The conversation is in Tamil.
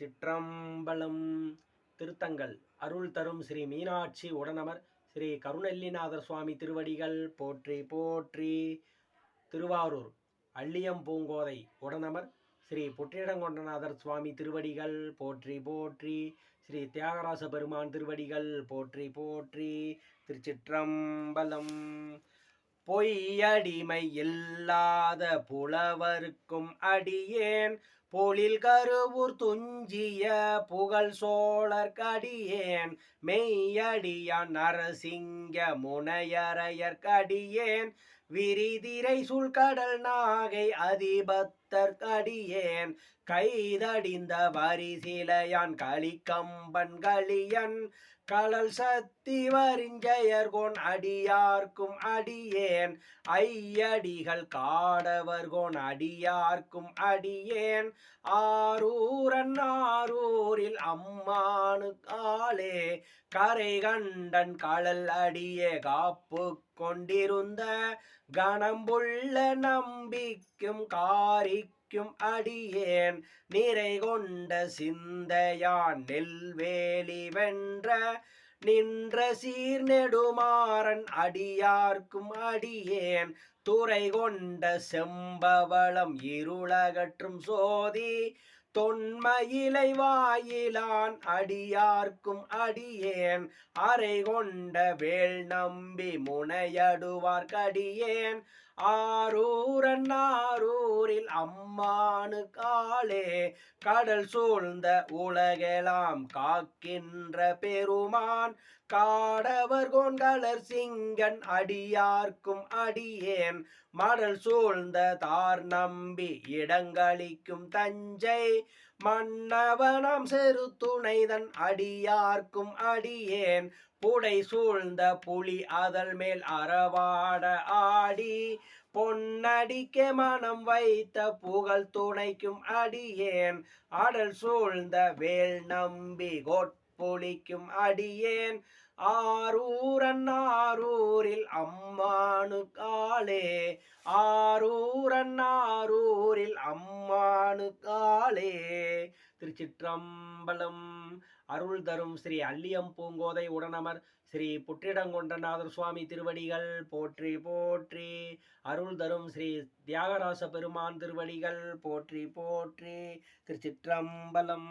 திருச்சிற்றம்பலம். திருத்தங்கள் அருள் தரும் ஸ்ரீ மீனாட்சி உடனமர் ஸ்ரீ கருணெல்லிநாதர் சுவாமி திருவடிகள் போற்றி போற்றி. திருவாரூர் அள்ளியம் பூங்கோதை உடனமர் ஸ்ரீ புற்றிடங்கொண்டநாதர் சுவாமி திருவடிகள் போற்றி போற்றி. ஸ்ரீ தியாகராச பெருமான் திருவடிகள் போற்றி போற்றி. திருச்சிற்றம்பலம். பொய்யடிமை இல்லாத புலவருக்கும் அடியேன் பொழில் கருவூர் துஞ்சிய புகழ் சோழர்க்கடியேன் மெய்யடியான் நரசிங்க முனையரையர்க்கடியேன் விரிதிரை சூழ்கடல் நாகை அதிபத்தர்க்கடியேன் கைதடிந்த வரிசிலையான் களிக்கம்பன் களியன் களல் சத்தி வரிஞ்சயர்கோன் அடியார்க்கும் அடியேன் ஐயடிகள் காடவர்கோன் அடியார்க்கும் அடியேன் ஆரூரன் ஆரூரில் அம்மானு காலே கரை கண்டன் களல் அடியே காப்பு கொண்டிருந்த கணம்புள்ள நம்பிக்கும் காரிக்கும் அடியேன் நிறை கொண்ட சிந்தையான் நெல்வேலி வென்ற நின்ற சீர் நெடுமாறன் அடியார்க்கும் அடியேன் துறை கொண்ட செம்பவளம் இருளகற்றும் சோதி தொன்மயிலை வாயிலான் அடியார்க்கும் அடியேன் அறை கொண்ட வேள் நம்பி முனையடுவார்க்கடியேன் ஆரூரன் ஆரூரில் அம்மானு காலே கடல் சூழ்ந்த உலகெல்லாம் காக்கின்ற பெருமான் காடவர் கோன்களர் சிங்கன் அடியார்க்கும் அடியேன் மடல் சூழ்ந்த தார் நம்பி இடங்களிக்கும் தஞ்சை மன்னவனாம் செரு துணைதன் அடியார்க்கும் அடியேன் புடை சூழ்ந்த புலி அதல் மேல் அறவாட ஆடி பொன்னடிக்கே மனம் வைத்த புகழ் துணைக்கும் அடியேன் அடல் சூழ்ந்த வேல் நம்பி கொட்புலிக்கும் அடியேன் ஆரூரன் ஆரூரில் அம்மானு காலே ஆரூரன் ஆரூரில் அம்மானு காலே. திருச்சிற்றம்பலம். அருள் தரும் ஸ்ரீ அள்ளியம் பூங்கோதை உடனமர் ஸ்ரீ புற்றிடங்கொண்டநாதர் சுவாமி திருவடிகள் போற்றி போற்றி. அருள் தரும் ஸ்ரீ தியாகராச பெருமான் திருவடிகள் போற்றி போற்றி. திருச்சிற்றம்பலம்.